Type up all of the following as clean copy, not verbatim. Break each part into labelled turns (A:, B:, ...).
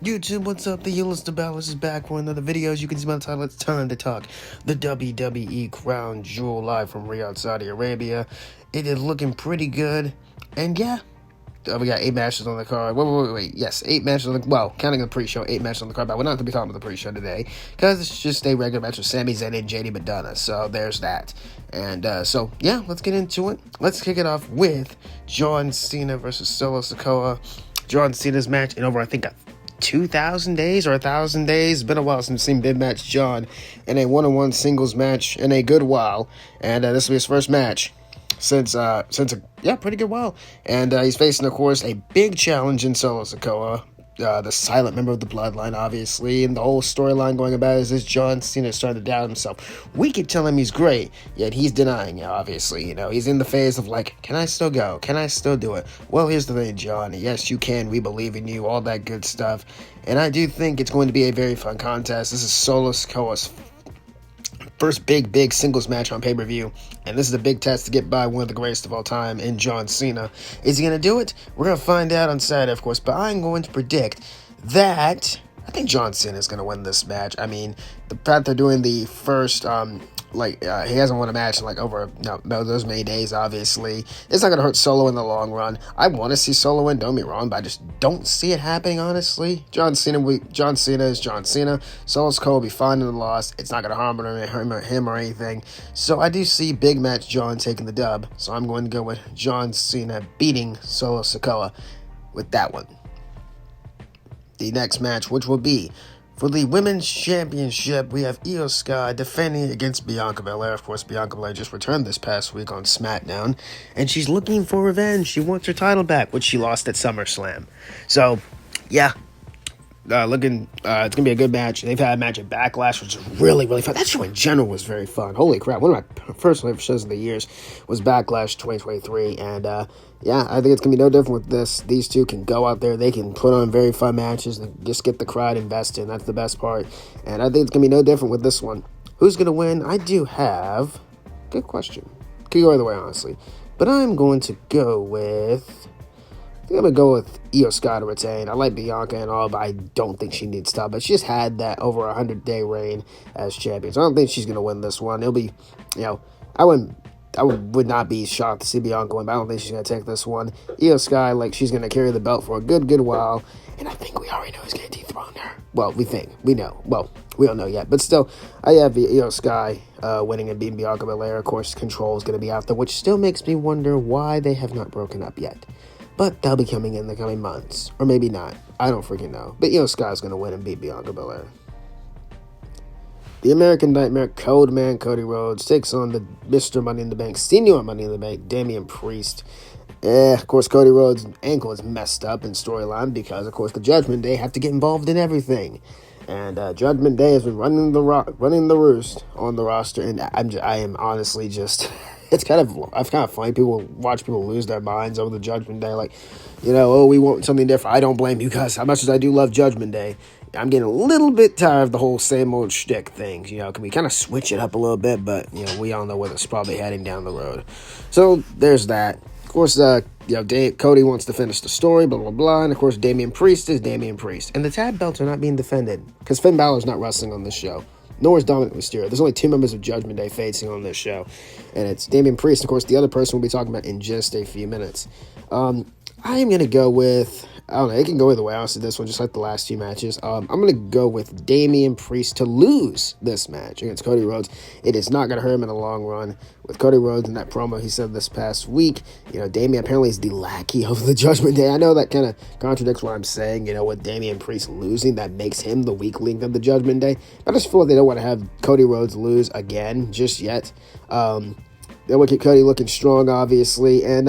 A: YouTube, what's up? The Yellowstone Balance is back with another video. As you can see by the title, it's time to talk the WWE Crown Jewel live from Riyadh, Saudi Arabia. It is looking pretty good, and yeah, we got 8 matches on the card. Wait. Yes, 8 matches on the, well, counting the pre-show, 8 matches on the card, but we're not going to be talking about the pre-show today, because it's just a regular match with Sami Zayn and JD McDonough, so there's that. And, so, yeah, let's get into it. Let's kick it off with John Cena versus Solo Sikoa. John Cena's match in over, I think, 2,000 days or 1,000 days. It's been a while since I've seen Big Match John in a one-on-one singles match in a good while, and this will be his first match since a pretty good while. And he's facing, of course, a big challenge in Solo Sikoa, the silent member of the Bloodline, obviously, and the whole storyline going about is this John Cena starting to doubt himself. We keep telling him he's great, yet he's denying it, obviously. You know, he's in the phase of like, can I still go? Can I still do it? Well, here's the thing, John. Yes, you can. We believe in you. All that good stuff. And I do think it's going to be a very fun contest. This is Solo Sikoa's first big singles match on pay-per-view, and this is a big test to get by one of the greatest of all time in John Cena. Is he going to do it? We're going to find out on Saturday, of course, but I'm going to predict that I think John Cena is going to win this match. I mean, the fact they're doing the first, he hasn't won a match in like over those many days, obviously. It's not going to hurt Solo in the long run. I want to see Solo win, don't be wrong, but I just don't see it happening, honestly. John Cena is John Cena. Solo Sikoa will be fine in the loss. It's not going to harm him or anything. So I do see Big Match John taking the dub. So I'm going to go with John Cena beating Solo Sikoa with that one. The next match, which will be for the Women's Championship, we have Asuka defending against Bianca Belair. Of course, Bianca Belair just returned this past week on SmackDown, and she's looking for revenge. She wants her title back, which she lost at SummerSlam. So, yeah, it's going to be a good match. They've had a match at Backlash, which is really fun. That show in general was very fun. Holy crap. One of my first favorite shows of the years was Backlash 2023, and yeah, I think it's going to be no different with this. These two can go out there. They can put on very fun matches and just get the crowd invested, and that's the best part. And I think it's going to be no different with this one. Who's going to win? I do have... Good question. Could go either way, honestly. But I'm going to go with... I think I'm going to go with Io Sky to retain. I like Bianca and all, but I don't think she needs to. But she just had that over 100-day reign as champion. So I don't think she's going to win this one. It'll be, I would not be shocked to see Bianca win, but I don't think she's going to take this one. Io Sky, she's going to carry the belt for a good while. And I think we already know who's going to dethrone her. Well, we think. We know. Well, we don't know yet. But still, I have Io Sky winning and beating Bianca Belair. Of course, Control is going to be out there, which still makes me wonder why they have not broken up yet. But they'll be coming in the coming months. Or maybe not. I don't freaking know. But Io Sky's going to win and beat Bianca Belair. The American Nightmare Code Man Cody Rhodes takes on the Mr. Money in the Bank, Senior Money in the Bank, Damian Priest. Of course, Cody Rhodes' ankle is messed up in storyline because, of course, the Judgment Day have to get involved in everything. And Judgment Day has been running the roost on the roster, and I am honestly just... It's kind of funny. Watch people lose their minds over the Judgment Day. We want something different. I don't blame you guys. As much as I do love Judgment Day, I'm getting a little bit tired of the whole same old shtick things. Can we kind of switch it up a little bit? But, we all know where it's probably heading down the road. So, there's that. Of course, Cody wants to finish the story, blah, blah, blah. And, of course, Damian Priest is Damian Priest. And the tag belts are not being defended because Finn Balor's not wrestling on this show. Nor is Dominic Mysterio. There's only 2 members of Judgment Day facing on this show. And it's Damian Priest. Of course, the other person we'll be talking about in just a few minutes. I am going to go with... I don't know. It can go either way, honestly, this one, just like the last 2 matches. I'm going to go with Damian Priest to lose this match against Cody Rhodes. It is not going to hurt him in the long run. With Cody Rhodes in that promo he said this past week, Damian apparently is the lackey of the Judgment Day. I know that kind of contradicts what I'm saying, with Damian Priest losing, that makes him the weak link of the Judgment Day. I just feel like they don't want to have Cody Rhodes lose again just yet. They will keep Cody looking strong, obviously, and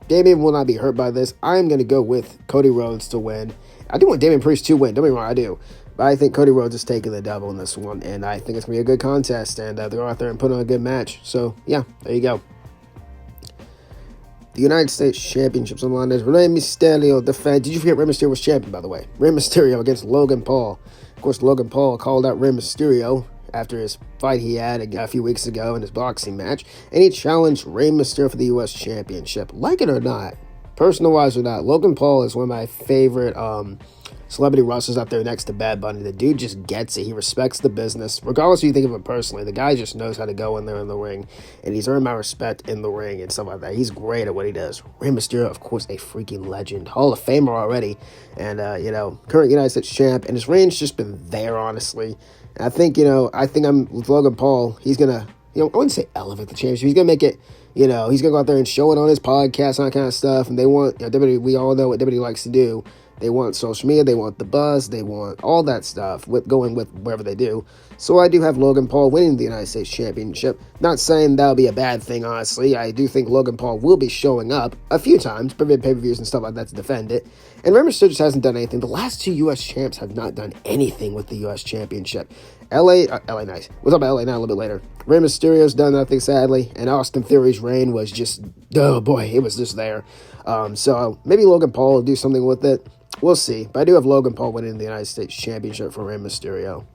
A: Damian will not be hurt by this. I'm going to go with Cody Rhodes to win. I do want Damian Priest to win, don't get me wrong, I do. But I think Cody Rhodes is taking the double in this one, and I think it's going to be a good contest, and they'll go out there and put on a good match. So, yeah, there you go. The United States Championships on the line is Rey Mysterio defend. Did you forget Rey Mysterio was champion, by the way? Rey Mysterio against Logan Paul. Of course, Logan Paul called out Rey Mysterio after his fight he had a few weeks ago in his boxing match, and he challenged Rey Mysterio for the U.S. Championship. Like it or not, personal-wise or not, Logan Paul is one of my favorite celebrity wrestlers out there next to Bad Bunny. The dude just gets it. He respects the business. Regardless of what you think of him personally, the guy just knows how to go in there in the ring, and he's earned my respect in the ring and stuff like that. He's great at what he does. Rey Mysterio, of course, a freaking legend. Hall of Famer already, and, current United States champ, and his reign's just been there, honestly. And I think I'm with Logan Paul. He's going to, I wouldn't say elevate the championship. He's going to make it, he's going to go out there and show it on his podcast and that kind of stuff. And they want, WWE, we all know what WWE likes to do. They want social media, they want the buzz, they want all that stuff going with wherever they do. So I do have Logan Paul winning the United States Championship. Not saying that'll be a bad thing, honestly. I do think Logan Paul will be showing up a few times, pay-per-views and stuff like that to defend it. And Rey Mysterio just hasn't done anything. The last two U.S. champs have not done anything with the U.S. Championship. LA nice. We'll talk about LA now a little bit later. Rey Mysterio's done nothing, sadly, and Austin Theory's reign was just, oh boy, it was just there. So maybe Logan Paul will do something with it. We'll see. But I do have Logan Paul winning the United States Championship for Rey Mysterio.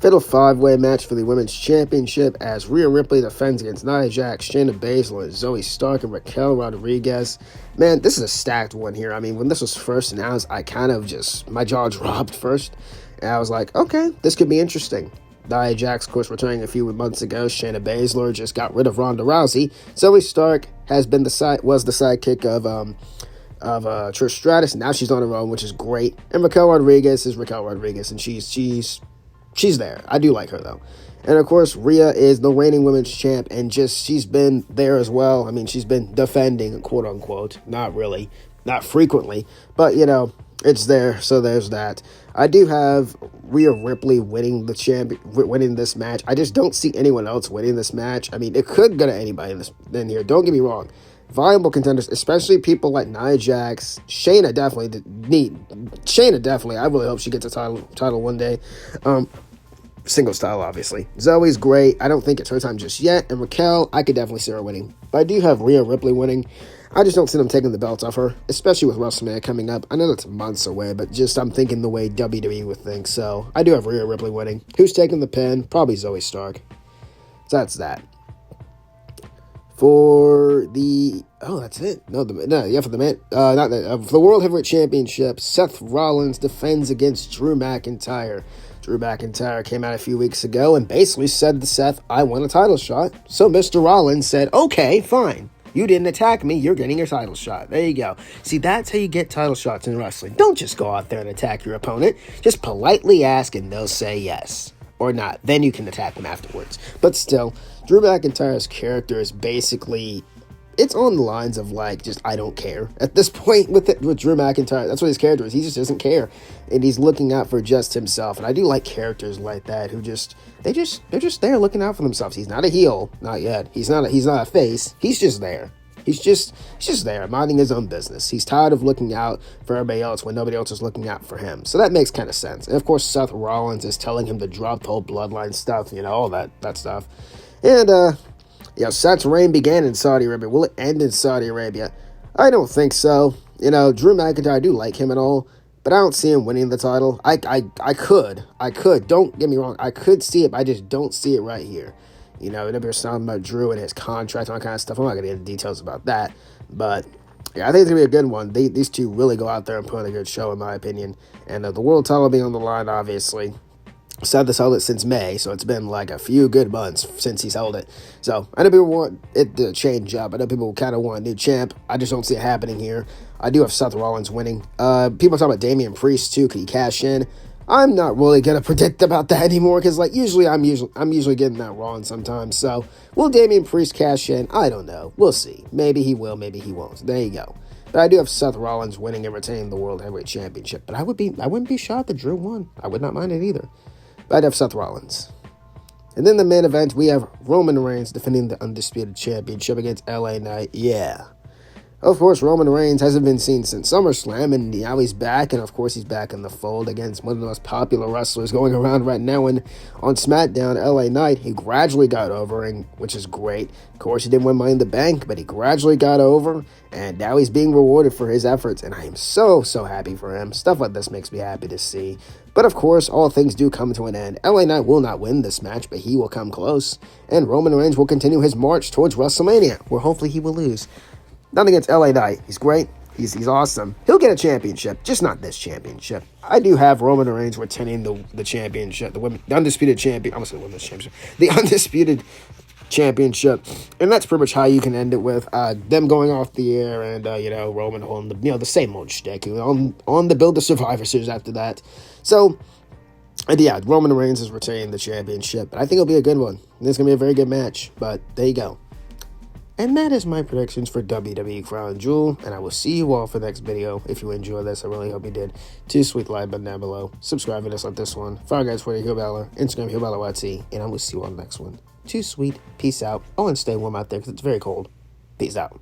A: Fatal 5-way match for the Women's Championship as Rhea Ripley defends against Nia Jax, Shayna Baszler, and Zoe Stark and Raquel Rodriguez. Man, this is a stacked one here. I mean, when this was first announced, I kind of my jaw dropped first. And I was like, okay, this could be interesting. Nia Jax, of course, returning a few months ago. Shayna Baszler just got rid of Ronda Rousey. Zoe Stark was the sidekick of Trish Stratus, and now she's on her own, which is great. And Raquel Rodriguez is Raquel Rodriguez, and she's there. I do like her, though. And, of course, Rhea is the reigning women's champ, and she's been there as well. I mean, she's been defending, quote-unquote. Not really. Not frequently. But, it's there, so there's that. I do have Rhea Ripley winning this match. I just don't see anyone else winning this match. I mean, it could go to anybody in here. Don't get me wrong. Viable contenders, especially people like Nia Jax, Shayna definitely. I really hope she gets a title one day. Singles title, obviously. Zoe's great. I don't think it's her time just yet. And Raquel, I could definitely see her winning. But I do have Rhea Ripley winning. I just don't see them taking the belts off her, especially with WrestleMania coming up. I know that's months away, but just I'm thinking the way WWE would think. So I do have Rhea Ripley winning. Who's taking the pin? Probably Zoe Stark. So that's that. For the that's it. For the World Heavyweight Championship, Seth Rollins defends against Drew McIntyre. Drew McIntyre came out a few weeks ago and basically said to Seth, "I want a title shot." So Mr. Rollins said, "Okay, fine. You didn't attack me. You're getting your title shot." There you go. See, that's how you get title shots in wrestling. Don't just go out there and attack your opponent. Just politely ask and they'll say yes. Or not. Then you can attack them afterwards. But still, Drew McIntyre's character is basically, it's on the lines of just I don't care. At this point with Drew McIntyre, that's what his character is. He just doesn't care. And he's looking out for just himself. And I do like characters like that who they're just there looking out for themselves. He's not a heel. Not yet. He's not a face. He's just there. He's just there, minding his own business. He's tired of looking out for everybody else when nobody else is looking out for him. So that makes kind of sense. And of course, Seth Rollins is telling him to drop the whole bloodline stuff, all that stuff. And, Seth's reign began in Saudi Arabia. Will it end in Saudi Arabia? I don't think so. Drew McIntyre, I do like him and all, but I don't see him winning the title. I could. Don't get me wrong. I could see it, but I just don't see it right here. There's something about Drew and his contract and all that kind of stuff. I'm not going to get into details about that. But, yeah, I think it's going to be a good one. These two really go out there and put on a good show, in my opinion. And the world title being on the line, obviously. Seth has held it since May, so it's been a few good months since he's held it. So, I know people want it to change up. I know people kind of want a new champ. I just don't see it happening here. I do have Seth Rollins winning. People talk about Damian Priest, too. Could he cash in? I'm not really going to predict about that anymore because, usually I'm usually getting that wrong sometimes. So, will Damian Priest cash in? I don't know. We'll see. Maybe he will, maybe he won't. There you go. But I do have Seth Rollins winning and retaining the World Heavyweight Championship. But I wouldn't be shocked that Drew won. I would not mind it either. But I'd have Seth Rollins. And then the main event, we have Roman Reigns defending the Undisputed Championship against LA Knight. Yeah. Of course, Roman Reigns hasn't been seen since SummerSlam, and now he's back, and of course he's back in the fold against one of the most popular wrestlers going around right now. And on SmackDown, LA Knight, he gradually got over, which is great. Of course, he didn't win Money in the Bank, but he gradually got over, and now he's being rewarded for his efforts, and I am so happy for him. Stuff like this makes me happy to see. But of course, all things do come to an end. LA Knight will not win this match, but he will come close, and Roman Reigns will continue his march towards WrestleMania, where hopefully he will lose. Nothing against LA Knight. He's great. He's awesome. He'll get a championship, just not this championship. I do have Roman Reigns retaining the championship, the undisputed champion. I almost said women's championship, the undisputed championship, and that's pretty much how you can end it with them going off the air and Roman holding the same old shtick on the build the Survivor Series after that. So. And yeah, Roman Reigns is retaining the championship, but I think it'll be a good one. It's going to be a very good match, but there you go. And that is my predictions for WWE Crown Jewel, and I will see you all for the next video. If you enjoyed this, I really hope you did. Sweet like button down below. Subscribe if you like this one. Follow guys for Hugh Balor, Instagram Hugh Balor YT, and I will see you on the next one. Sweet, peace out. Oh, and stay warm out there because it's very cold. Peace out.